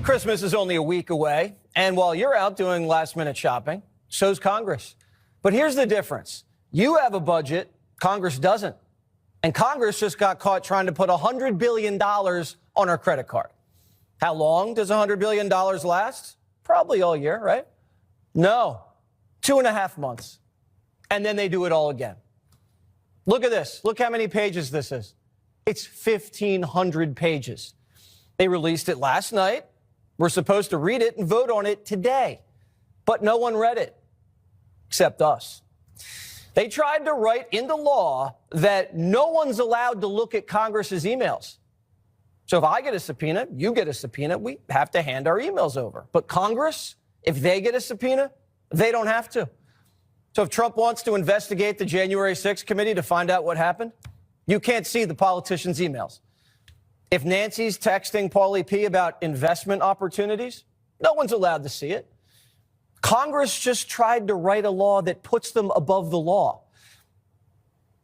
Christmas is only a week away, and while you're out doing last-minute shopping, so's Congress. But here's the difference. You have a budget, Congress doesn't. And Congress just got caught trying to put $100 billion on our credit card. How long does $100 billion last? Probably all year, right? No, 2.5 months. And then they do it all again. Look at this. Look how many pages this is. It's 1,500 pages. They released it last night. We're supposed to read it and vote on it today. But no one read it, except us. They tried to write into law that no one's allowed to look at Congress's emails. So if I get a subpoena, you get a subpoena, we have to hand our emails over. But Congress, if they get a subpoena, they don't have to. So if Trump wants to investigate the January 6th committee to find out what happened, you can't see the politicians' emails. If Nancy's texting Paulie P. about investment opportunities, no one's allowed to see it. Congress just tried to write a law that puts them above the law.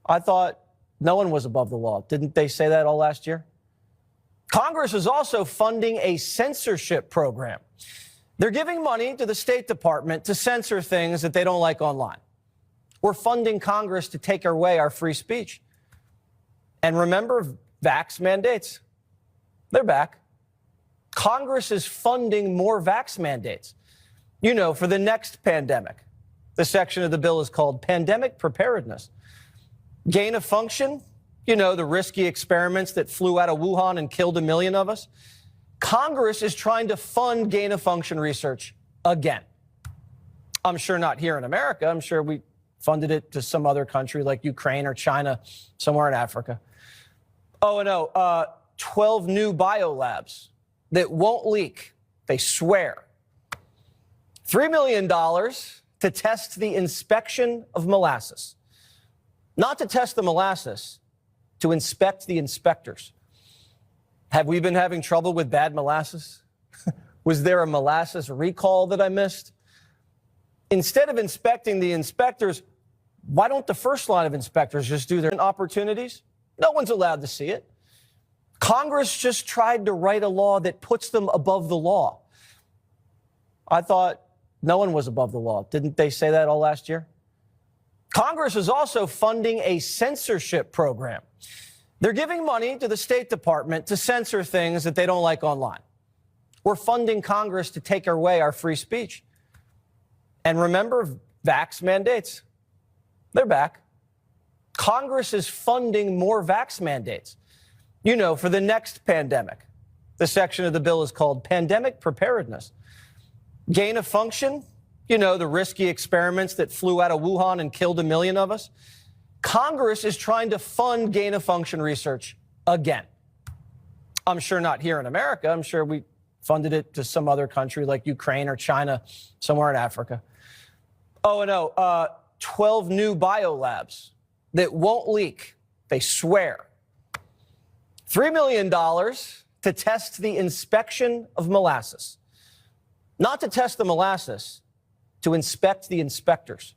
I thought no one was above the law. Didn't they say that all last year? Congress is also funding a censorship program. They're giving money to the State Department to censor things that they don't like online. We're funding Congress to take away our free speech. And remember, vax mandates. They're back. Congress is funding more vax mandates. You know, for the next pandemic. The section of the bill is called Pandemic Preparedness. Gain of function, you know, the risky experiments that flew out of Wuhan and killed 1 million of us. Congress is trying to fund gain of function research again. I'm sure not here in America. I'm sure we funded it to some other country like Ukraine or China, somewhere in Africa. Oh, no, 12 new biolabs that won't leak, they swear. $3 million to test the inspection of molasses. Not to test the molasses, to inspect the inspectors. Have we been having trouble with bad molasses? Was there a molasses recall that I missed? Instead of inspecting the inspectors, why don't the first line of inspectors just do their opportunities? No one's allowed to see it. Congress just tried to write a law that puts them above the law. I thought no one was above the law. Didn't they say that all last year? Congress is also funding a censorship program. They're giving money to the State Department to censor things that they don't like online. We're funding Congress to take away our free speech. And remember, vax mandates. They're back. Congress is funding more vax mandates. You know, for the next pandemic. The section of the bill is called Pandemic Preparedness. Gain of function, you know, the risky experiments that flew out of Wuhan and killed 1 million of us. Congress is trying to fund gain of function research again. I'm sure not here in America. I'm sure we funded it to some other country like Ukraine or China, somewhere in Africa. Oh, no, 12 new biolabs that won't leak, they swear. $3 million to test the inspection of molasses. Not to test the molasses, to inspect the inspectors.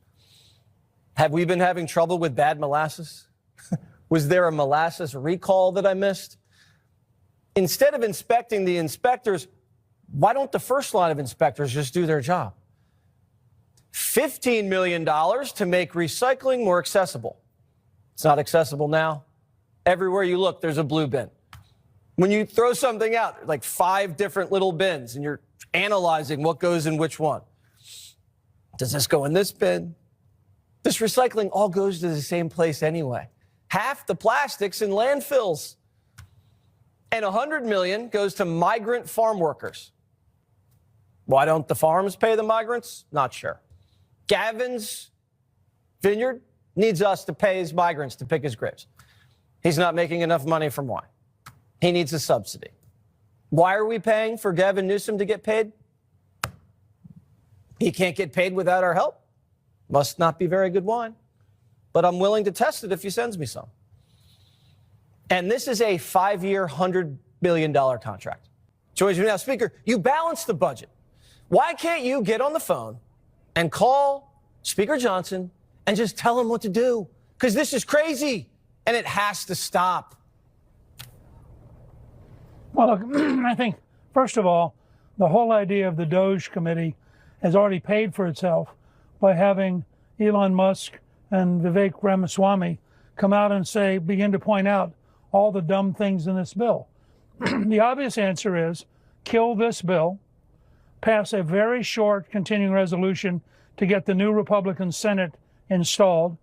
Have we been having trouble with bad molasses? Was there a molasses recall that I missed? Instead of inspecting the inspectors, why don't the first line of inspectors just do their job? $15 million to make recycling more accessible. It's not accessible now. Everywhere you look, there's a blue bin. When you throw something out, like 5 different little bins, and you're analyzing what goes in which one. Does this go in this bin? This recycling all goes to the same place anyway. Half the plastics in landfills. And $100 million goes to migrant farm workers. Why don't the farms pay the migrants? Not sure. Gavin's vineyard needs us to pay his migrants to pick his grapes. He's not making enough money from wine. He needs a subsidy. Why are we paying for Gavin Newsom to get paid? He can't get paid without our help. Must not be very good wine. But I'm willing to test it if he sends me some. And this is a 5-year, $100 billion contract. Joins me now, Speaker, you balance the budget. Why can't you get on the phone and call Speaker Johnson and just tell him what to do? Because this is crazy, and it has to stop. Well, look, I think, first of all, the whole idea of the DOGE committee has already paid for itself by having Elon Musk and Vivek Ramaswamy come out and begin to point out all the dumb things in this bill. The obvious answer is kill this bill, pass a very short continuing resolution to get the new Republican Senate installed,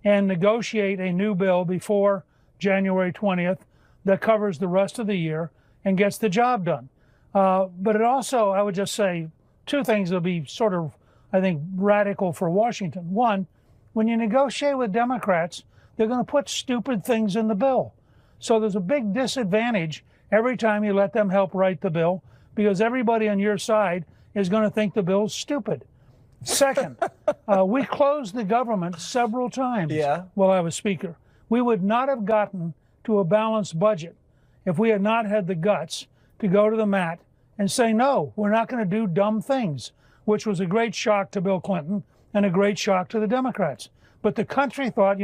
and negotiate a new bill before January 20th that covers the rest of the year and gets the job done. But it also, I would just say, two things that will be sort of, I think, radical for Washington. One, when you negotiate with Democrats, they're going to put stupid things in the bill. So there's a big disadvantage every time you let them help write the bill, because everybody on your side is going to think the bill's stupid. Second, we closed the government several times while I was Speaker. We would not have gotten to a balanced budget if we had not had the guts to go to the mat and say, no, we're not going to do dumb things, which was a great shock to Bill Clinton and a great shock to the Democrats. But the country thought,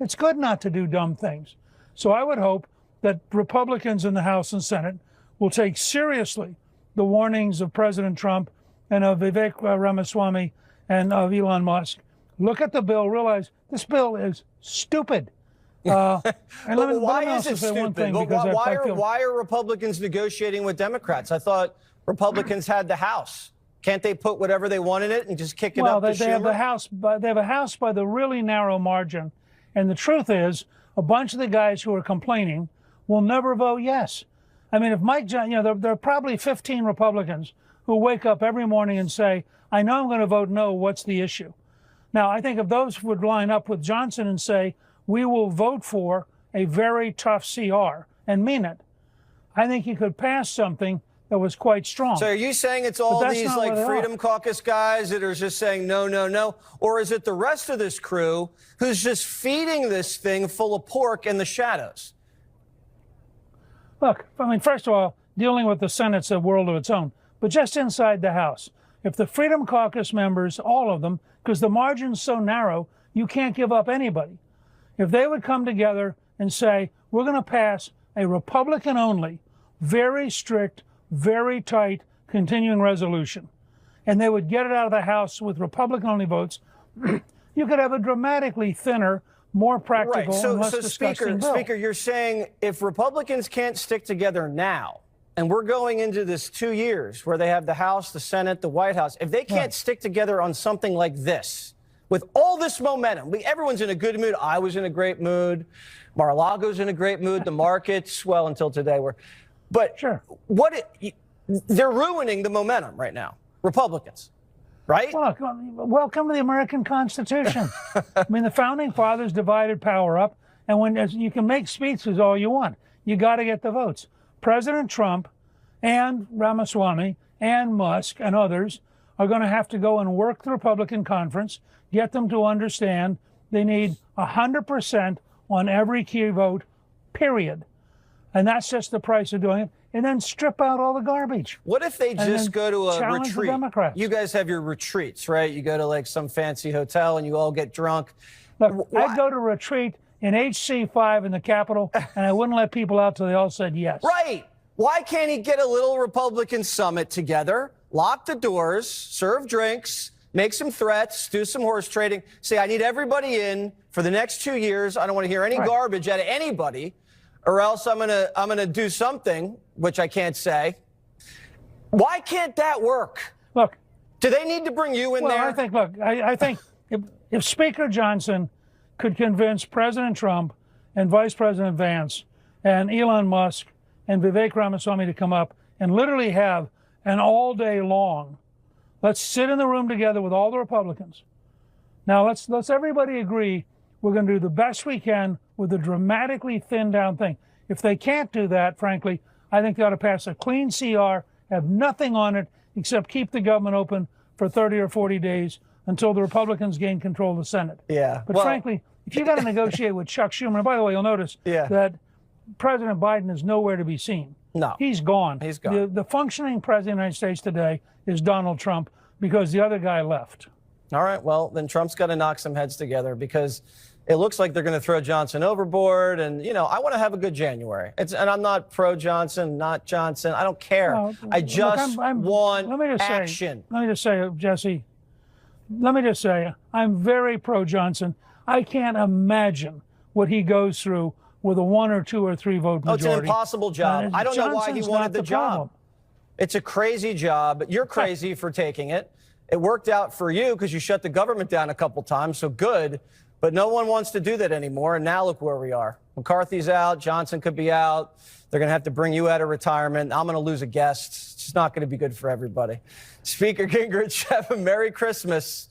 it's good not to do dumb things. So I would hope that Republicans in the House and Senate will take seriously the warnings of President Trump and of Vivek Ramaswamy and of Elon Musk. Look at the bill, realize this bill is stupid. And why is it stupid? Why are Republicans negotiating with Democrats? I thought Republicans had the House. Can't they put whatever they want in it and just kick it up to Schumer? They have the House, but they have a House by the really narrow margin. And the truth is, a bunch of the guys who are complaining will never vote yes. I mean, if Mike Johnson, there are probably 15 Republicans who wake up every morning and say, I know I'm going to vote no, what's the issue? Now, I think if those would line up with Johnson and say, we will vote for a very tough CR and mean it, I think he could pass something that was quite strong. So are you saying it's all these Freedom Caucus guys that are just saying no, no, no? Or is it the rest of this crew who's just feeding this thing full of pork in the shadows? Look, I mean, first of all, dealing with the Senate's a world of its own. But just inside the House, if the Freedom Caucus members, all of them, because the margin's so narrow, you can't give up anybody. If they would come together and say, we're going to pass a Republican-only, very strict, very tight continuing resolution, and they would get it out of the House with Republican-only votes, you could have a dramatically thinner, more practical, and less disgusting bill. Speaker, you're saying if Republicans can't stick together now, and we're going into this 2 years where they have the House, the Senate, the White House, if they can't stick together on something like this, with all this momentum, everyone's in a good mood. I was in a great mood. Mar-a-Lago's in a great mood. The markets, well, until today were. But they're ruining the momentum right now, Republicans, right? Well, welcome to the American Constitution. I mean, the Founding Fathers divided power up, and when you can make speeches all you want, you got to get the votes. President Trump and Ramaswamy and Musk and others are going to have to go and work the Republican conference, get them to understand they need 100% on every key vote, period. And that's just the price of doing it. And then strip out all the garbage. What if they just go to a retreat? You guys have your retreats, right? You go to like some fancy hotel and you all get drunk. Look, I'd go to a retreat in HC5 in the Capitol, and I wouldn't let people out till they all said yes. Right. Why can't he get a little Republican summit together, lock the doors, serve drinks, make some threats, do some horse trading, say, I need everybody in for the next 2 years. I don't want to hear any garbage out of anybody, or else I'm gonna do something, which I can't say. Why can't that work? Look. Do they need to bring you in there? I think if Speaker Johnson could convince President Trump and Vice President Vance and Elon Musk and Vivek Ramaswamy to come up and literally have an all day long, let's sit in the room together with all the Republicans. Now let's everybody agree we're going to do the best we can with a dramatically thinned down thing. If they can't do that, frankly, I think they ought to pass a clean CR, have nothing on it except keep the government open for 30 or 40 days until the Republicans gain control of the Senate. Yeah. But frankly, if you got to negotiate with Chuck Schumer, and by the way, you'll notice that President Biden is nowhere to be seen. No. He's gone. He's gone. The functioning president of the United States today is Donald Trump because the other guy left. All right. Well, then Trump's got to knock some heads together because it looks like they're going to throw Johnson overboard. And, you know, I want to have a good January. And I'm not pro-Johnson, not Johnson. I don't care. I just want action. Let me just say, Jesse, I'm very pro-Johnson. I can't imagine what he goes through with a 1 or 2 or 3 vote majority. Oh, it's an impossible job. I don't know why he wanted the job. It's a crazy job. You're crazy for taking it. It worked out for you because you shut the government down a couple times, so good. But no one wants to do that anymore, and now look where we are. McCarthy's out. Johnson could be out. They're going to have to bring you out of retirement. I'm going to lose a guest. It's just not going to be good for everybody. Speaker Gingrich, have a Merry Christmas.